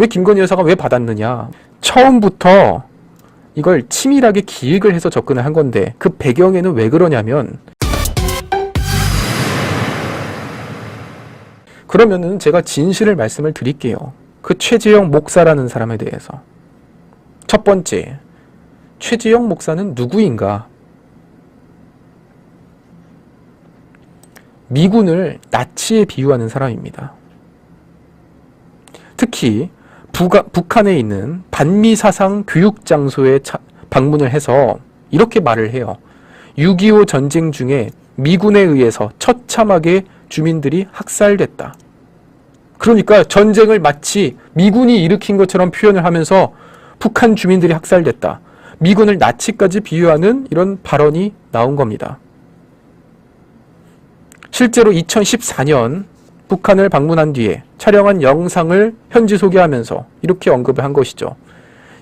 왜 김건희 여사가 왜 받았느냐? 처음부터 이걸 치밀하게 기획을 해서 접근을 한 건데 그 배경에는 왜 그러냐면, 그러면은 제가 진실을 말씀을 드릴게요. 그 최재형 목사라는 사람에 대해서. 첫 번째, 최재형 목사는 누구인가? 미군을 나치에 비유하는 사람입니다. 특히 북한에 있는 반미사상 교육장소에 방문을 해서 이렇게 말을 해요. 6.25 전쟁 중에 미군에 의해서 처참하게 주민들이 학살됐다. 그러니까 전쟁을 마치 미군이 일으킨 것처럼 표현을 하면서 북한 주민들이 학살됐다. 미군을 나치까지 비유하는 이런 발언이 나온 겁니다. 실제로 2014년 북한을 방문한 뒤에 촬영한 영상을 현지 소개하면서 이렇게 언급을 한 것이죠.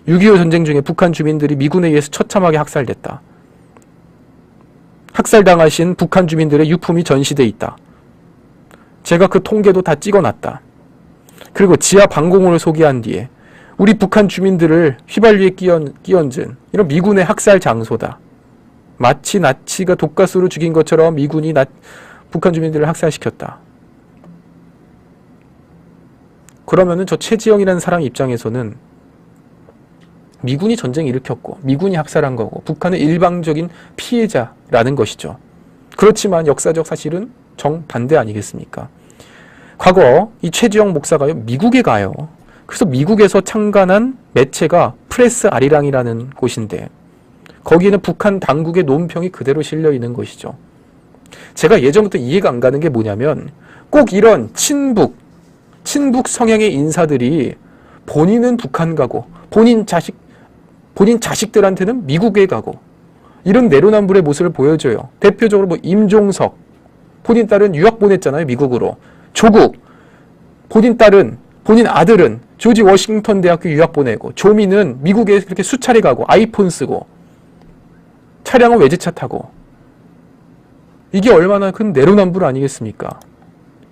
6.25 전쟁 중에 북한 주민들이 미군에 의해서 처참하게 학살됐다. 학살당하신 북한 주민들의 유품이 전시돼 있다. 제가 그 통계도 다 찍어놨다. 그리고 지하 방공호를 소개한 뒤에 우리 북한 주민들을 휘발유에 끼얹은 이런 미군의 학살 장소다. 마치 나치가 독가스로 죽인 것처럼 미군이 북한 주민들을 학살시켰다. 그러면은 저 최지영이라는 사람 입장에서는 미군이 전쟁을 일으켰고 미군이 학살한 거고 북한은 일방적인 피해자라는 것이죠. 그렇지만 역사적 사실은 정반대 아니겠습니까? 과거 이 최지영 목사가요, 미국에 가요. 그래서 미국에서 창간한 매체가 프레스 아리랑이라는 곳인데 거기에는 북한 당국의 논평이 그대로 실려 있는 것이죠. 제가 예전부터 이해가 안 가는 게 뭐냐면 꼭 이런 친북 성향의 인사들이 본인은 북한 가고 본인 자식들한테는 미국에 가고 이런 내로남불의 모습을 보여줘요. 대표적으로 뭐 임종석, 본인 딸은 유학 보냈잖아요, 미국으로. 조국, 본인 아들은 조지 워싱턴 대학교 유학 보내고, 조미는 미국에 그렇게 수차례 가고 아이폰 쓰고 차량은 외제차 타고. 이게 얼마나 큰 내로남불 아니겠습니까?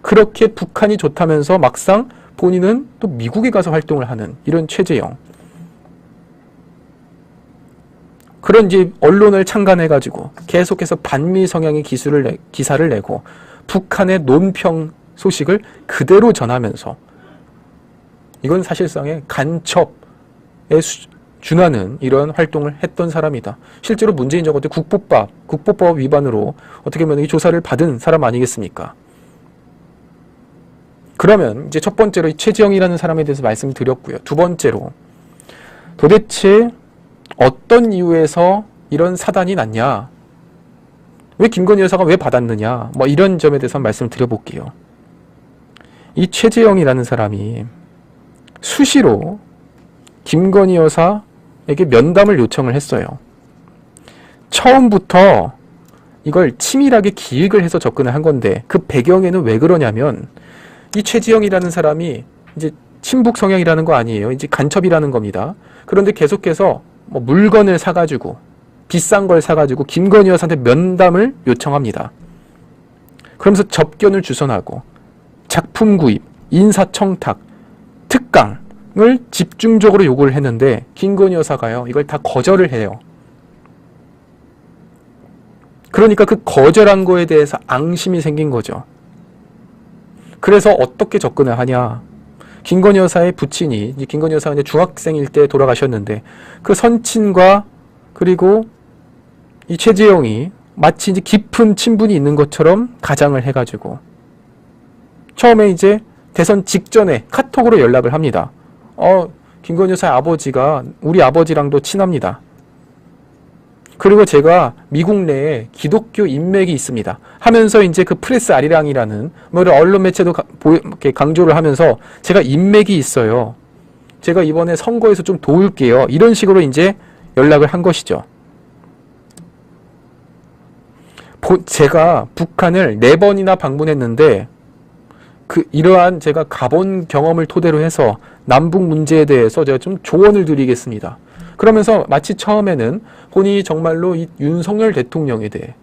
그렇게 북한이 좋다면서 막상 본인은 또 미국에 가서 활동을 하는 이런 최재형. 그런 이제 언론을 창간해가지고 계속해서 반미 성향의 기사를 내고 북한의 논평 소식을 그대로 전하면서 이건 사실상의 간첩에 준하는 이런 활동을 했던 사람이다. 실제로 문재인 정부 때 국보법 위반으로 어떻게 보면 이 조사를 받은 사람 아니겠습니까? 그러면 이제 첫 번째로 이 최지영이라는 사람에 대해서 말씀을 드렸고요. 두 번째로 도대체 어떤 이유에서 이런 사단이 났냐? 왜 김건희 여사가 왜 받았느냐? 뭐 이런 점에 대해서 말씀을 드려볼게요. 이 최재형이라는 사람이 수시로 김건희 여사에게 면담을 요청을 했어요. 처음부터 이걸 치밀하게 기획을 해서 접근을 한 건데 그 배경에는 왜 그러냐면 이 최지영이라는 사람이 이제 친북 성향이라는 거 아니에요. 이제 간첩이라는 겁니다. 그런데 계속해서 뭐 물건을 사가지고 비싼 걸 사가지고 김건희 여사한테 면담을 요청합니다. 그러면서 접견을 주선하고 작품 구입, 인사청탁, 특강을 집중적으로 요구를 했는데 김건희 여사가요, 이걸 다 거절을 해요. 그러니까 그 거절한 거에 대해서 앙심이 생긴 거죠. 그래서 어떻게 접근을 하냐? 김건희 여사의 부친이, 김건희 여사가 이제 중학생일 때 돌아가셨는데 그 선친과 그리고 이 최재형이 마치 이제 깊은 친분이 있는 것처럼 가장을 해가지고 처음에 이제 대선 직전에 카톡으로 연락을 합니다. 김건희 여사의 아버지가 우리 아버지랑도 친합니다. 그리고 제가 미국 내에 기독교 인맥이 있습니다. 하면서 이제 그 프레스 아리랑이라는 뭐 언론 매체도 이렇게 강조를 하면서 제가 인맥이 있어요. 제가 이번에 선거에서 좀 도울게요. 이런 식으로 이제 연락을 한 것이죠. 제가 북한을 4번이나 방문했는데 이러한 제가 가본 경험을 토대로 해서 남북 문제에 대해서 제가 좀 조언을 드리겠습니다. 그러면서 마치 처음에는 본인이 정말로 이 윤석열 대통령에 대해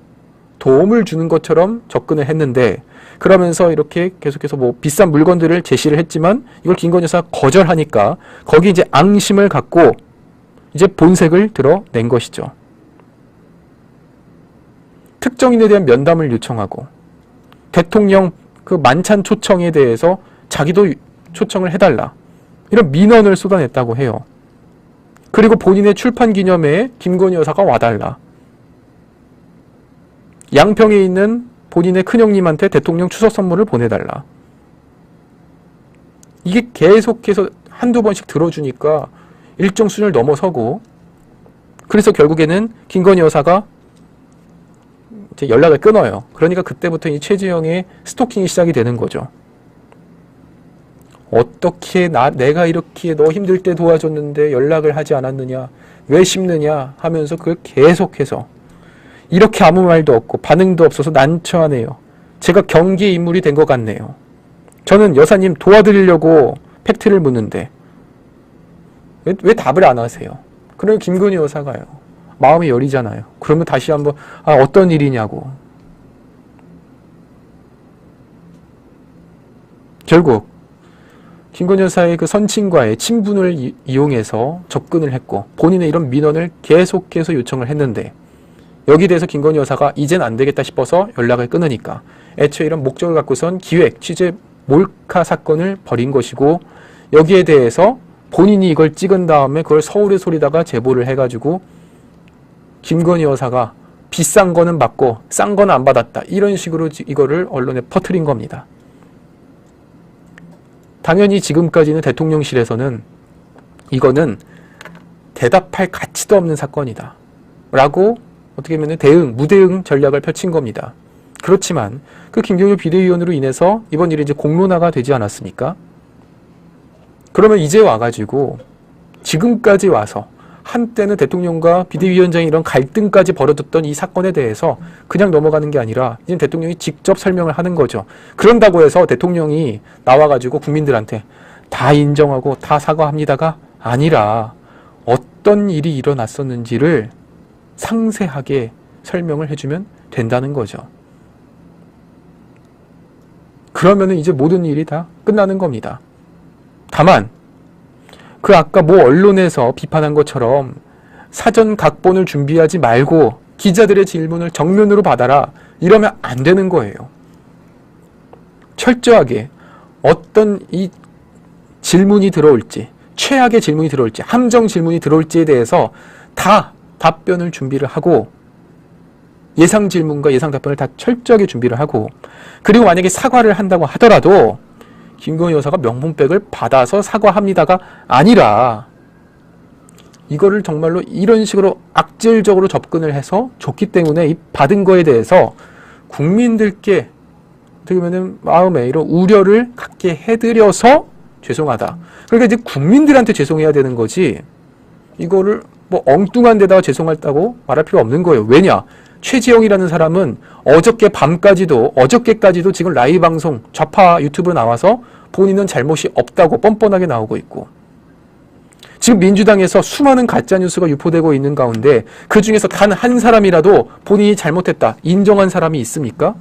도움을 주는 것처럼 접근을 했는데 그러면서 이렇게 계속해서 뭐 비싼 물건들을 제시를 했지만 이걸 김건희 여사가 거절하니까 거기 이제 앙심을 갖고 이제 본색을 드러낸 것이죠. 특정인에 대한 면담을 요청하고 대통령 그 만찬 초청에 대해서 자기도 초청을 해달라. 이런 민원을 쏟아냈다고 해요. 그리고 본인의 출판 기념회에 김건희 여사가 와달라. 양평에 있는 본인의 큰형님한테 대통령 추석 선물을 보내달라. 이게 계속해서 한두 번씩 들어주니까 일정 수준을 넘어서고, 그래서 결국에는 김건희 여사가 이제 연락을 끊어요. 그러니까 그때부터 이 최지영의 스토킹이 시작이 되는 거죠. 어떻게 내가 이렇게 너 힘들 때 도와줬는데 연락을 하지 않았느냐, 왜 씹느냐 하면서 그걸 계속해서 이렇게 아무 말도 없고 반응도 없어서 난처하네요. 제가 경기의 인물이 된 것 같네요. 저는 여사님 도와드리려고 팩트를 묻는데 왜 답을 안 하세요? 그러면 김건희 여사가요, 마음이 여리잖아요. 그러면 다시 한번 어떤 일이냐고. 결국 김건희 여사의 그 선친과의 친분을 이용해서 접근을 했고 본인의 이런 민원을 계속해서 요청을 했는데, 여기에 대해서 김건희 여사가 이젠 안 되겠다 싶어서 연락을 끊으니까 애초에 이런 목적을 갖고선 기획, 취재, 몰카 사건을 벌인 것이고, 여기에 대해서 본인이 이걸 찍은 다음에 그걸 서울의 소리다가 제보를 해가지고 김건희 여사가 비싼 거는 받고 싼 거는 안 받았다, 이런 식으로 이거를 언론에 퍼뜨린 겁니다. 당연히 지금까지는 대통령실에서는 이거는 대답할 가치도 없는 사건이다 라고 어떻게 보면 무대응 전략을 펼친 겁니다. 그렇지만 그 김경률 비대위원으로 인해서 이번 일이 이제 공론화가 되지 않았습니까? 그러면 이제 와가지고 지금까지 와서 한때는 대통령과 비대위원장이 이런 갈등까지 벌어졌던 이 사건에 대해서 그냥 넘어가는 게 아니라 이제 대통령이 직접 설명을 하는 거죠. 그런다고 해서 대통령이 나와가지고 국민들한테 다 인정하고 다 사과합니다가 아니라 어떤 일이 일어났었는지를 상세하게 설명을 해주면 된다는 거죠. 그러면은 이제 모든 일이 다 끝나는 겁니다. 다만 그 아까 뭐 언론에서 비판한 것처럼 사전 각본을 준비하지 말고 기자들의 질문을 정면으로 받아라, 이러면 안 되는 거예요. 철저하게 어떤 이 질문이 들어올지, 최악의 질문이 들어올지, 함정 질문이 들어올지에 대해서 다 답변을 준비를 하고, 예상 질문과 예상 답변을 다 철저하게 준비를 하고, 그리고 만약에 사과를 한다고 하더라도 김건희 여사가 명품백을 받아서 사과합니다가 아니라 이거를 정말로 이런 식으로 악질적으로 접근을 해서 줬기 때문에 이 받은 거에 대해서 국민들께 어떻게 보면 마음에 이런 우려를 갖게 해드려서 죄송하다. 그러니까 이제 국민들한테 죄송해야 되는 거지, 이거를 뭐 엉뚱한 데다가 죄송하다고 말할 필요 없는 거예요. 왜냐? 최지영이라는 사람은 어저께까지도 지금 라이브 방송 좌파 유튜브에 나와서 본인은 잘못이 없다고 뻔뻔하게 나오고 있고, 지금 민주당에서 수많은 가짜뉴스가 유포되고 있는 가운데 그 중에서 단 한 사람이라도 본인이 잘못했다 인정한 사람이 있습니까?